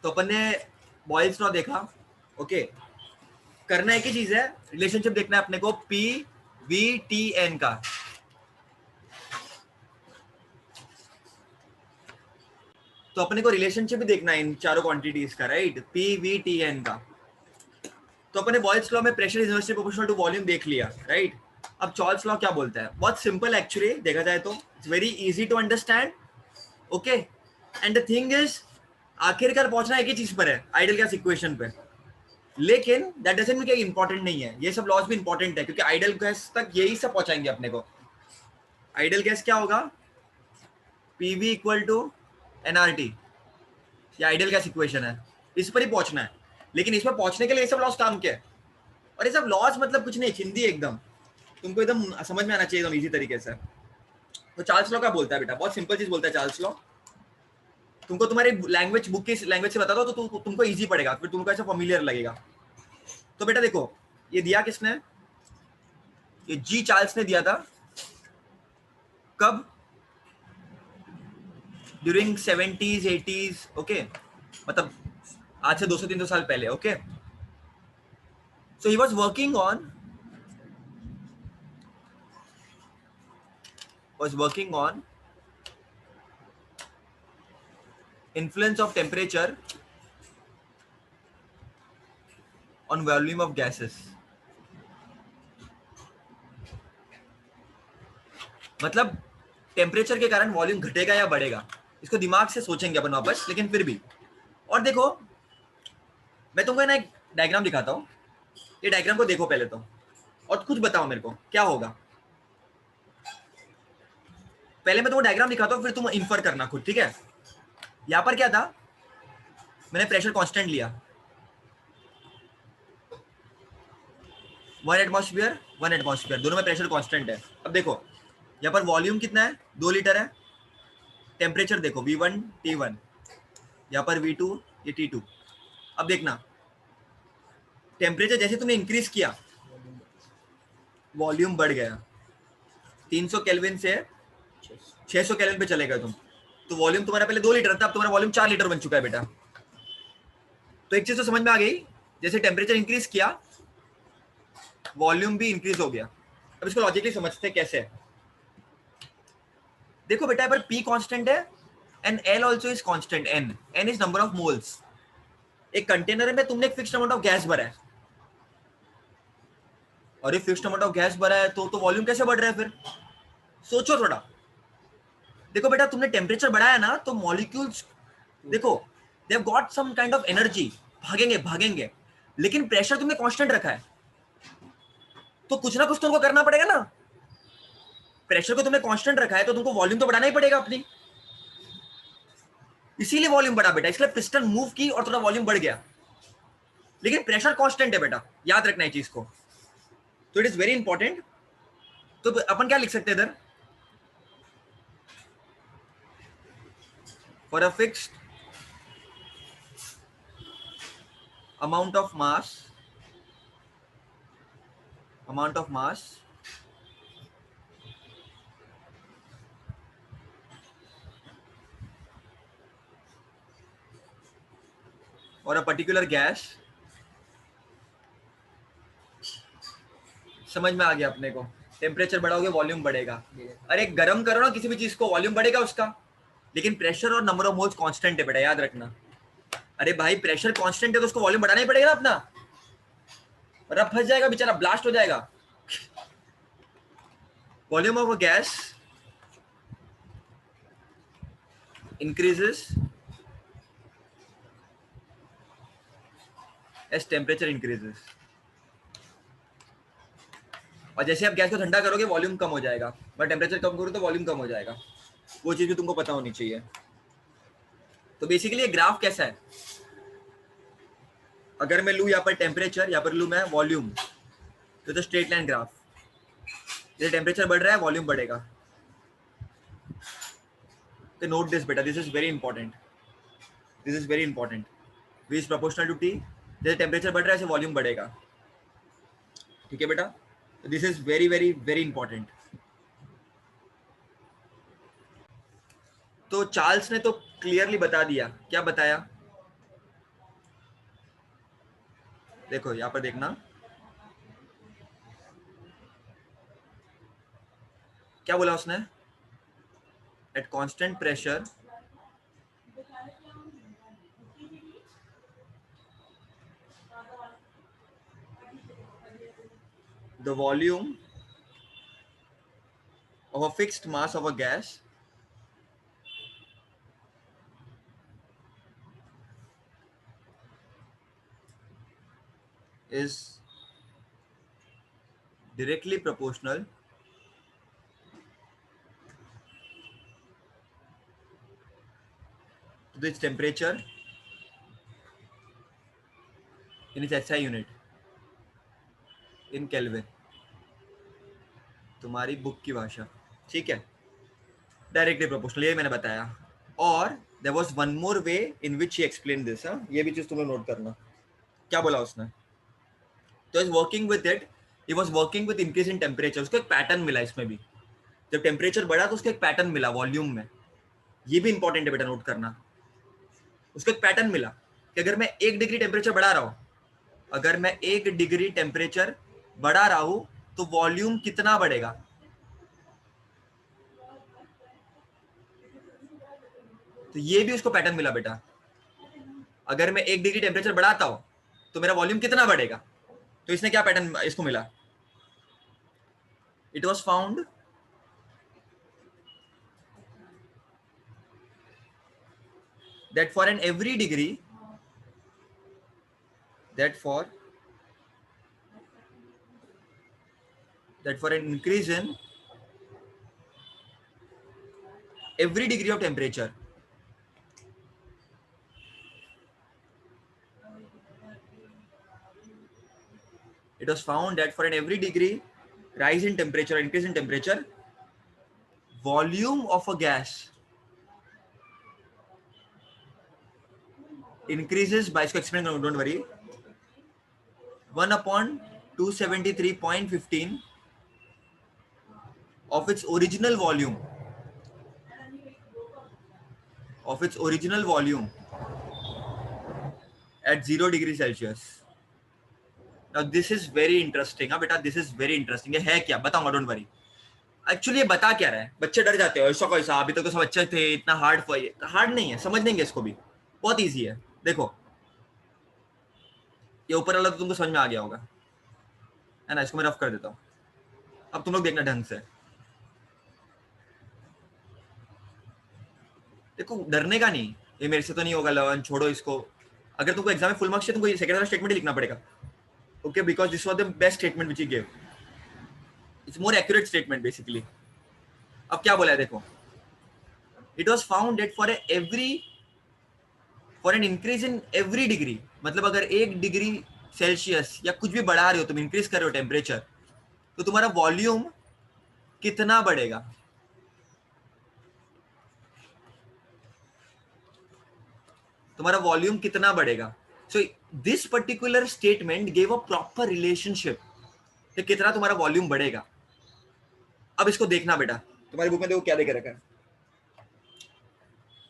तो अपन ने Boyle's law देखा, ओके। करना एक ही चीज है, रिलेशनशिप देखना है अपने को पी वी टी एन का। तो अपने को रिलेशनशिप भी देखना है इन चारों क्वांटिटीज का, right, P V T N का। तो अपने बॉयल्स लॉ में pressure is inversely proportional to volume देख लिया, राइट। अब चार्ल्स लॉ क्या बोलता है, बहुत सिंपल एक्चुअली देखा जाए तो, it's very easy to understand, okay. And the thing is, आखिरकार पहुंचना एक ही चीज पर है, आइडियल गैस इक्वेशन पे। लेकिन दैट डजंट मीन कि इंपॉर्टेंट नहीं है, ये सब लॉज भी इंपॉर्टेंट है, क्योंकि आइडियल गैस तक यही सब पहुंचाएंगे अपने को। आइडियल गैस क्या होगा, पीवी इक्वल टू एनआरटी, ये आइडियल गैस इक्वेशन है, इस पर ही पहुंचना है। लेकिन इसमें पहुंचने के लिए ये सब लॉज काम क्या है, और ये सब लॉज मतलब कुछ नहीं, हिंदी एकदम तुमको एकदम समझ में आना चाहिए एकदम इजी तरीके से। तो चार्ल्स लॉ क्या बोलता है बेटा, बहुत सिंपल चीज बोलता है चार्ल्स लॉ। तुमको तुम्हारी लैंग्वेज बुक की लैंग्वेज से बता दो तो तुमको इजी पड़ेगा, फिर तुमको ऐसा फैमिलियर लगेगा। तो बेटा देखो, ये दिया किसने, ये जी चार्ल्स ने दिया था। कब, ड्यूरिंग 70s 80s, ओके, मतलब आज से 200-300 साल पहले, okay. So he was working on influence of temperature on volume of gases। मतलब टेम्परेचर के कारण वॉल्यूम घटेगा या बढ़ेगा, इसको दिमाग से सोचेंगे अपन वापस, लेकिन फिर भी। और देखो, मैं तुमको ना एक डायग्राम दिखाता हूँ, ये डायग्राम को देखो पहले तो, और कुछ बताओ मेरे को क्या होगा। पहले मैं तुमको डायग्राम दिखाता हूँ, फिर तुम इन्फर करना खुद, ठीक है। यहाँ पर क्या था, मैंने प्रेशर कांस्टेंट लिया, 1 एटमॉस्फेयर 1 एटमॉस्फेयर, दोनों में प्रेशर कांस्टेंट है। अब देखो यहाँ पर वॉल्यूम कितना है, 2 लीटर है। टेम्परेचर देखो V1 T1, यहाँ पर V2 ये T2। अब देखना, टेम्परेचर जैसे तुमने इंक्रीज किया वॉल्यूम बढ़ गया, 300 केल्विन से 600 केल्विन पे चले गए तुम, तो वॉल्यूम तुम्हारा पहले 2 लीटर था, अब तुम्हारा वॉल्यूम 4 लीटर बन चुका है बेटा। तो एक चीज तो समझ में आ गई, जैसे टेम्परेचर इंक्रीज किया वॉल्यूम भी इंक्रीज हो गया। अब इसको लॉजिकली समझते हैं कैसे। देखो बेटा, पर P कांस्टेंट है and L also is constant, N is number of moles. एक कंटेनर में तुमने एक फिक्स्ड अमाउंट ऑफ गैस भरा है, और ये फिक्स्ड अमाउंट ऑफ गैस भरा है तो वॉल्यूम कैसे बढ़ रहा है फिर, सोचो थोड़ा। देखो बेटा, तुमने टेम्परेचर बढ़ाया ना, तो मॉलिक्यूल्स देखो they have got some kind of energy, भागेंगे, लेकिन प्रेशर तुमने कांस्टेंट रखा है, तो कुछ ना कुछ तुमको करना पड़ेगा ना। प्रेशर को तुमने कांस्टेंट रखा है तो तुमको वॉल्यूम तो बढ़ाना ही पड़ेगा अपनी, इसीलिए वॉल्यूम बढ़ा बेटा, इसलिए पिस्टन मूव की और थोड़ा वॉल्यूम बढ़ गया, लेकिन प्रेशर कांस्टेंट है बेटा, याद रखना है चीज को। तो इट इज वेरी इंपॉर्टेंट। तो अपन क्या लिख सकते हैं इधर, for a fixed amount of mass or a particular gas, समझ में आ गया अपने को, टेम्परेचर बढ़ाओगे वॉल्यूम बढ़ेगा। अरे गर्म करो ना किसी भी चीज को, वॉल्यूम बढ़ेगा उसका, लेकिन प्रेशर और नंबर ऑफ मोल्स कांस्टेंट है बेटा, याद रखना। अरे भाई प्रेशर कांस्टेंट है तो उसको वॉल्यूम बढ़ाना ही पड़ेगा ना अपना, और अब फंस जाएगा बेचारा, ब्लास्ट हो जाएगा। Volume of a gas increases as temperature increases, और जैसे आप गैस को ठंडा करोगे वॉल्यूम कम हो जाएगा, और टेम्परेचर कम करो तो वॉल्यूम कम हो जाएगा। वो चीज भी तुमको पता होनी चाहिए। तो बेसिकली ये ग्राफ कैसा है, अगर मैं लूँ यहाँ पर टेम्परेचर, यहाँ पर लूँ मैं वॉल्यूम, तो स्ट्रेट लाइन ग्राफ, जैसे टेम्परेचर बढ़ रहा है वॉल्यूम बढ़ेगा। तो नोट दिस बेटा, this is very important, V is proportional to T, जैसे टेम्परेचर बढ़ रहा है ऐसे वॉल्यूम बढ़ेगा, ठीक है बेटा। तो this is very very very important. तो चार्ल्स ने तो क्लियरली बता दिया, क्या बताया, देखो यहाँ पर देखना, क्या बोला उसने, at constant pressure the volume of a fixed mass of a gas is directly proportional to its temperature in its SI unit in Kelvin. तुम्हारी बुक की भाषा, ठीक है, डायरेक्टली प्रोपोर्शनल, ये मैंने बताया. और there was one more way in which he explain this. ये भी चीज तुम लोग नोट करना. क्या बोला उसने, तो is working with it, he was working with increase in temperature. उसको एक पैटर्न मिला इसमें भी, जब टेम्परेचर बढ़ा तो उसको एक पैटर्न मिला वॉल्यूम में. ये भी इंपॉर्टेंट है बेटा, नोट करना. उसको एक पैटर्न मिला कि अगर मैं 1 डिग्री टेम्परेचर बढ़ा रहा हूं, अगर मैं 1 डिग्री टेम्परेचर बढ़ा रहा हूं तो वॉल्यूम कितना बढ़ेगा. तो ये भी उसको पैटर्न मिला बेटा, अगर मैं 1 डिग्री टेम्परेचर बढ़ाता हूं तो मेरा वॉल्यूम कितना बढ़ेगा. तो इसने क्या पैटर्न इसको मिला, it was found that for an every degree, that for an increase in every degree of temperature, it was found that for an every degree rise in temperature or increase in temperature, volume of a gas increases by, इसको explain करूँ, don't worry, 1/273.15 of its original volume, at 0 degree Celsius. Now this is very interesting. हाँ बेटा, this is very interesting. ये है क्या बताऊंगा, don't worry. Actually ये बता क्या रहा है, बच्चे डर जाते हैं ऐसा कैसा, अभी तक तो सब अच्छे थे, इतना हार्ड नहीं है, समझ लेंगे इसको भी, बहुत इजी है. देखो ये ऊपर वाला तो तुमको समझ में आ गया होगा, है ना. इसको मैं रफ कर देता हूँ, अब तुम लोग देखना ढंग से. देखो डरने का नहीं, ये मेरे से तो नहीं होगा लवन, छोड़ो इसको. अगर तुमको एग्जाम में फुल मार्क्स चाहिए तुमको सेकंड वाला स्टेटमेंट ही लिखना पड़ेगा. Okay, because this was the best statement which he give. It's more accurate statement basically. अब क्या बोला है देखो, it was found that for an increase in every degree, मतलब अगर 1 डिग्री सेल्सियस या कुछ भी बढ़ा रहे हो तुम, इंक्रीज कर रहे हो टेम्परेचर, तो तुम्हारा वॉल्यूम कितना बढ़ेगा. तुम्हारा वॉल्यूम कितना बढ़ेगा. So this particular statement gave a proper relationship कि कितना तुम्हारा वॉल्यूम बढ़ेगा. अब इसको देखना बेटा, तुम्हारी बुक में देखो क्या देकर रखा है.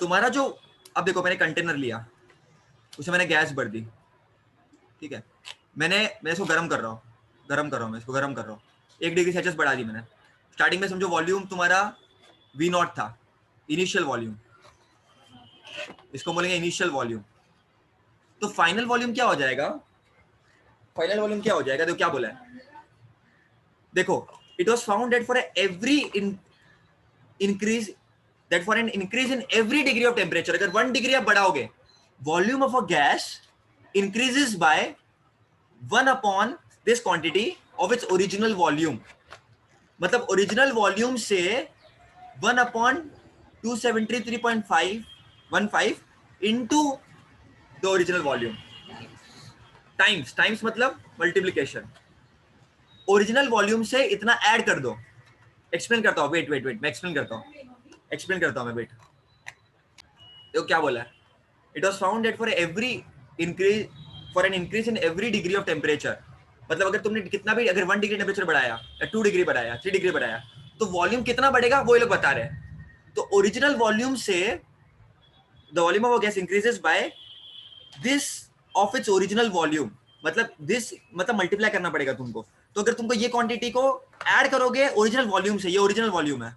तुम्हारा जो, अब देखो मैंने कंटेनर लिया, उसे मैंने गैस भर दी, ठीक है, मैं इसको गर्म कर रहा हूँ, मैं इसको गर्म कर रहा हूँ, 1 डिग्री सेल्सियस बढ़ा दी मैंने. स्टार्टिंग में समझो वॉल्यूम तुम्हारा V0 था, इनिशियल वॉल्यूम, इसको बोलेंगे इनिशियल वॉल्यूम. तो फाइनल वॉल्यूम क्या हो जाएगा, देखो क्या बोला है, देखो it was found that for every increase, that for an increase in every degree of temperature, अगर 1 डिग्री आप बढ़ाओगे, volume of a gas increases by 1 upon this quantity of its original volume. मतलब ओरिजिनल वॉल्यूम से 1 upon 273.515 into the original volume, times मतलब multiplication. Original volume से इतना add कर दो. एक्सप्लेन करता हूँ, वेट मैं एक्सप्लेन करता हूँ मैं, वेट. देखो क्या बोला है, it was found that for an increase in every degree of temperature, मतलब अगर तुमने कितना भी, अगर 1 डिग्री टेम्परेचर बढ़ाया या 2 डिग्री बढ़ाया, 3 डिग्री बढ़ाया, तो वॉल्यूम कितना बढ़ेगा वो ये लोग बता रहे हैं. तो ओरिजिनल वॉल्यूम से the volume of gas increases by this of its original volume. मतलब दिस मतलब मल्टीप्लाई करना पड़ेगा तुमको। तो अगर तुमको ये क्वांटिटी को ऐड करोगे ओरिजिनल वॉल्यूम से, ये ओरिजिनल वॉल्यूम है,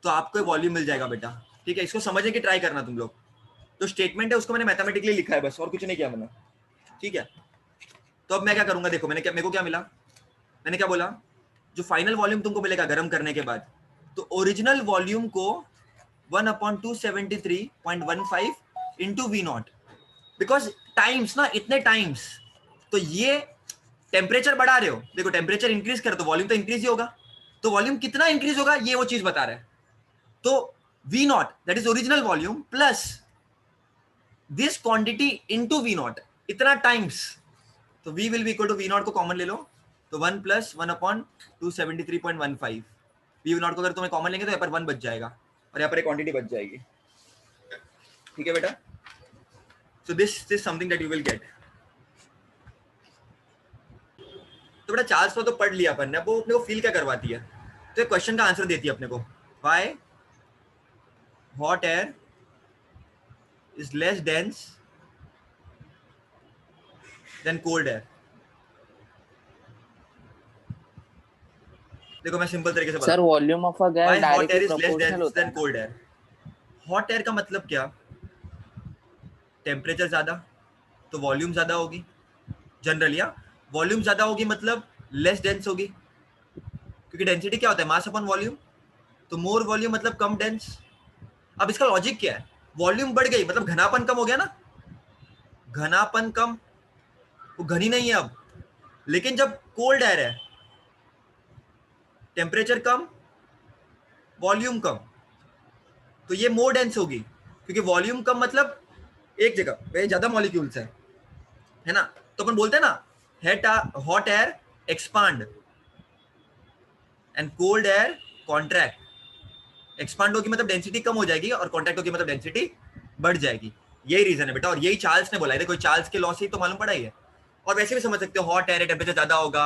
तो आपको वॉल्यूम मिल जाएगा बेटा। ठीक है, इसको समझने की ट्राई करना तुम लोग। तो स्टेटमेंट है उसको मैंने मैथमेटिकली लिखा है बस, और कुछ नहीं किया मैंने। ठीक है, तो अब मैं क्या करूंगा, देखो मेरे को क्या मिला, मैंने क्या बोला, जो फाइनल वॉल्यूम तुमको मिलेगा गर्म करने के बाद, तो ओरिजिनल वॉल्यूम को 1/273.15 into V naught, because times ना, इतने टाइम्स। तो ये टेम्परेचर बढ़ा रहे हो, देखो टेम्परेचर इंक्रीज कर तो वॉल्यूम तो इंक्रीज ही होगा, तो वॉल्यूम कितना इंक्रीज होगा ये वो चीज बता रहा है। तो V naught that is original volume plus this quantity into V naught, इतना टाइम्स। तो v will be equal to V naught को कॉमन ले लो, तो 1 + 1/273.15। वी नॉट को अगर तुम्हें कॉमन लेंगे तो यहाँ पर 1 बच जाएगा और यहाँ पर एक क्वांटिटी बच जाएगी। ठीक है बेटा, so this is something that you will get. तो बेटा चार्ल्स लॉ तो पढ़ लिया अपन ने, अब वो अपने को फील क्या करवाती है, तो एक क्वेश्चन का आंसर देती है अपने को, why hot air is less dense then cold air. देखो मैं सिंपल तरीके से sir volume of a gas why hot directly air is less proportional dense होता देन है ना। Cold air. हॉट एयर का मतलब क्या, टेम्परेचर ज्यादा तो वॉल्यूम ज्यादा होगी जनरली, या वॉल्यूम ज्यादा होगी मतलब लेस डेंस होगी, क्योंकि डेंसिटी क्या होता है, मास अपॉन वॉल्यूम, तो मोर वॉल्यूम मतलब कम डेंस। अब इसका लॉजिक क्या है, वॉल्यूम बढ़ गई मतलब घनापन कम हो गया ना, घनापन कम, वो घनी नहीं है अब। लेकिन जब कोल्ड एयर है, टेम्परेचर कम वॉल्यूम कम, तो ये मोर डेंस होगी, क्योंकि वॉल्यूम कम मतलब एक जगह पे ज्यादा मॉलिक्यूल्स है ना। तो अपन बोलते हैं ना, hot air expand and cold air contract. Expand होगी मतलब डेंसिटी कम हो जाएगी, और कॉन्ट्रैक्ट होगी मतलब डेंसिटी बढ़ जाएगी। यही रीजन है बेटा, और यही चार्ल्स ने बोला है। कोई चार्ल्स के लॉ से ही तो मालूम पड़ा ही है। और वैसे भी समझ सकते हो, हॉट एयर टेम्परेचर ज्यादा होगा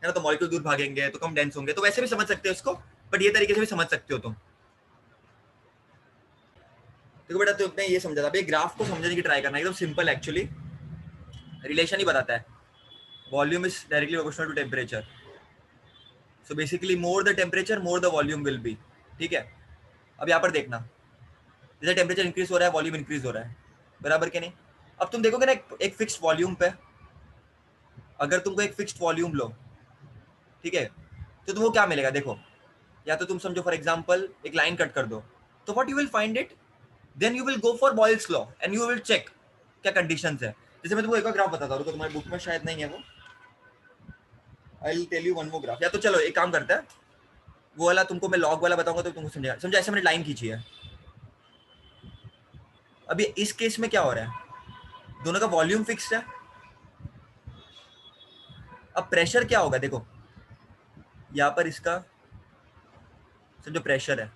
है ना, तो मॉलिक्यूल दूर भागेंगे तो कम डेंस होंगे, तो वैसे भी समझ सकते हो इसको, बट ये तरीके से भी समझ सकते हो तुम। देखो बेटा, तुमने ये समझा था, अभी ग्राफ को समझने की ट्राई करना, एकदम सिंपल एक्चुअली, रिलेशन ही बताता है। Volume is directly proportional to temperature, so basically more the temperature more the volume will be. ठीक है, अब यहाँ पर देखना, जैसे टेम्परेचर इंक्रीज हो रहा है वॉल्यूम इंक्रीज हो रहा है, बराबर के नहीं। अब तुम देखोगे ना एक फिक्स्ड वॉल्यूम पे, अगर तुमको एक फिक्स्ड वॉल्यूम लो, ठीक है, तो तुमको क्या मिलेगा, देखो, या तो तुम समझो फॉर एग्जांपल एक लाइन कट कर दो, तो what you will find it, then you will go for Boyle's law and you will check क्या कंडीशंस है। जैसे मैं तुमको एक और ग्राफ बताता हूँ, तुम्हारी बुक में शायद नहीं है वो, I will tell you one more graph, या तो चलो एक काम करता है, वो वाला तुमको मैं लॉग वाला बताऊंगा तो तुमको समझेगा। समझो ऐसे मैंने लाइन खींची है, अभी इस केस में क्या हो रहा है, दोनों का वॉल्यूम फिक्स्ड है। अब प्रेशर क्या होगा, देखो यहाँ पर इसका समझो प्रेशर है,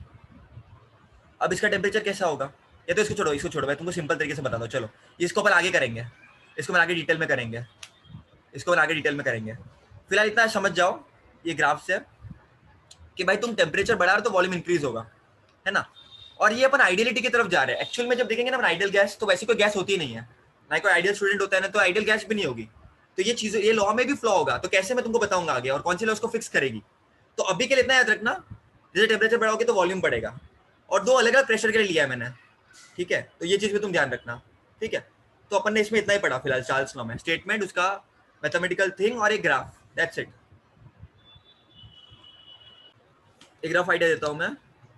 अब इसका टेम्परेचर कैसा होगा, या तो इसको छोड़ो मैं तुमको सिंपल तरीके से बता दो, चलो इसको अपन आगे करेंगे, इसको मैं आगे डिटेल में करेंगे, इसको अपन आगे डिटेल में करेंगे। फिलहाल इतना समझ जाओ ये ग्राफ से कि भाई तुम टेम्परेचर बढ़ा रहे हो तो वॉल्यूम इंक्रीज होगा, है ना। और ये अपन आइडियलिटी की तरफ जा रहे हैं। एक्चुअल में जब देखेंगे ना अपन आइडियल गैस, तो वैसी कोई गैस होती नहीं है ना, कोई आइडियल स्टूडेंट होता है ना, तो आइडियल गैस भी नहीं होगी। तो ये चीजें, ये लॉ में भी फ्लॉ होगा, तो कैसे मैं तुमको बताऊंगा आगे, और कौन सी लॉ उसको फिक्स करेगी। तो अभी के लिए इतना याद रखना, जैसे टेम्परेचर बढ़ाओगे तो वॉल्यूम बढ़ेगा, और दो अलग अलग प्रेशर के लिए लिया है मैंने, ठीक है, तो ये चीज भी तुम ध्यान रखना। ठीक है, तो अपन ने इसमें इतना ही पढ़ा फिलहाल चार्ल्स लॉ में, स्टेटमेंट, उसका मैथमेटिकल थिंग और एक ग्राफ, दैट्स इट। एक ग्राफ आइडिया देता हूँ मैं,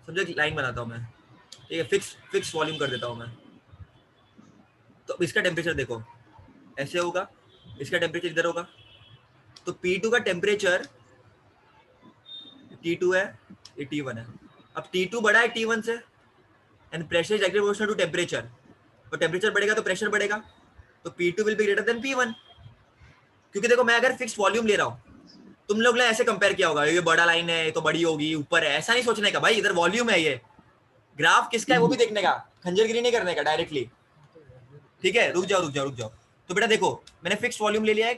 समझो एक लाइन बनाता हूँ मैं, ठीक है, फिक्स वॉल्यूम कर देता हूँ मैं। तो इसका टेम्परेचर देखो ऐसे होगा, इसका टेम्परेचर इधर होगा, तो P2 का टेम्परेचर T2 है, ये T1 है। अब T2 बड़ा है T1 से, and pressure is directly proportional to temperature, तो टेम्परेचर बढ़ेगा तो प्रेशर बढ़ेगा, तो P2 will be greater than P1। क्योंकि देखो मैं अगर फिक्स्ड वॉल्यूम ले रहा हूँ, तुम लोग ने ऐसे कंपेयर किया होगा, ये बड़ा लाइन है तो बड़ी होगी ऊपर है, ऐसा नहीं सोचने का भाई, इधर वॉल्यूम है, ये ग्राफ किसका है वो भी देखने का, खंजरगिरी नहीं करने का डायरेक्टली। ठीक है, रुक जाओ। तो बेटा देखो मैंने फिक्स्ड वॉल्यूम ले लिया है,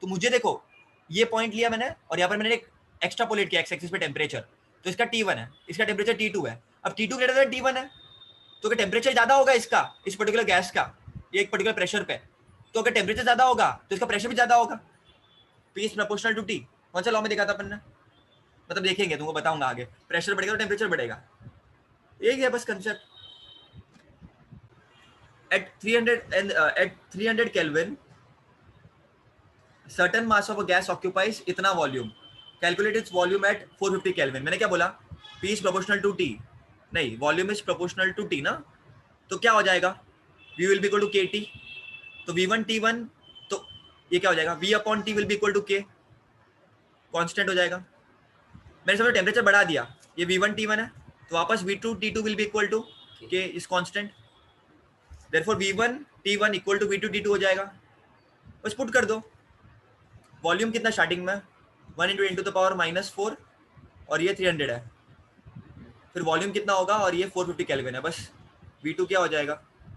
तो मुझे देखो ये पॉइंट लिया मैंने, और यहाँ पर मैंने एक एक्स्ट्रापोलेट किया एक्स एक्सिस पे टेम्परेचर, तो इसका T1 है, इसका टेम्परेचर T2 है। अब T2 ग्रेटर देन T1 है, तो टेम्परेचर ज्यादा होगा इसका, इस पर्टिकुलर गैस का, ये एक पर्टिकुलर प्रेशर पे, तो अगर टेम्परेचर ज्यादा होगा तो इसका प्रेशर भी ज्यादा होगा। P is proportional to T। कौन सा लॉ में देखा था अपन ने? मतलब देखेंगे, तुमको बताऊंगा आगे। प्रेशर बढ़ेगा तो टेम्परेचर बढ़ेगा, एक है बस concept. At 300 Kelvin certain mass of a gas occupies इतना volume, calculate its volume at 450 Kelvin। मैंने क्या बोला? P is proportional to T, नहीं volume is proportional to T ना, तो क्या हो जाएगा? V will be equal to KT। तो V1 T1, तो ये क्या हो जाएगा? V upon T will be equal to K, constant हो जाएगा। मैंने समझ टेम्परेचर बढ़ा दिया, ये V1 T1 है, तो वापस V2 T2 will be equal to K is constant. Therefore V1 T1 equal to V2 T2 हो जाएगा। बस पुट कर दो। वॉल्यूम कितना स्टार्टिंग में? 1 इंटू 10 टू द पावर -4 और ये 300 है, फिर वॉल्यूम कितना होगा? और ये 450 केल्विन है। बस V2 क्या हो जाएगा?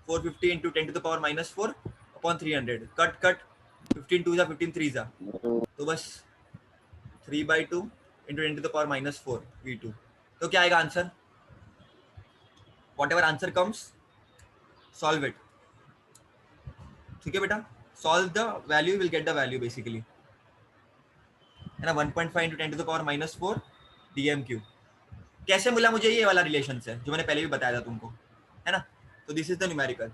450 into 10 to the power -4 upon 300, cut cut 15 2 15 3 तो बस 3/2 into 10 to the power -4 V2। तो क्या आएगा answer? What ever answer comes, solve it. ठीक है बेटा, solve the value, will get the value basically, है ना। 1.5 into 10 to the power -4 dm3। कैसे मिला मुझे? ये वाला रिलेशन से जो मैंने पहले भी बताया था तुमको, है ना। तो दिस इज द न्यूमेरिकल।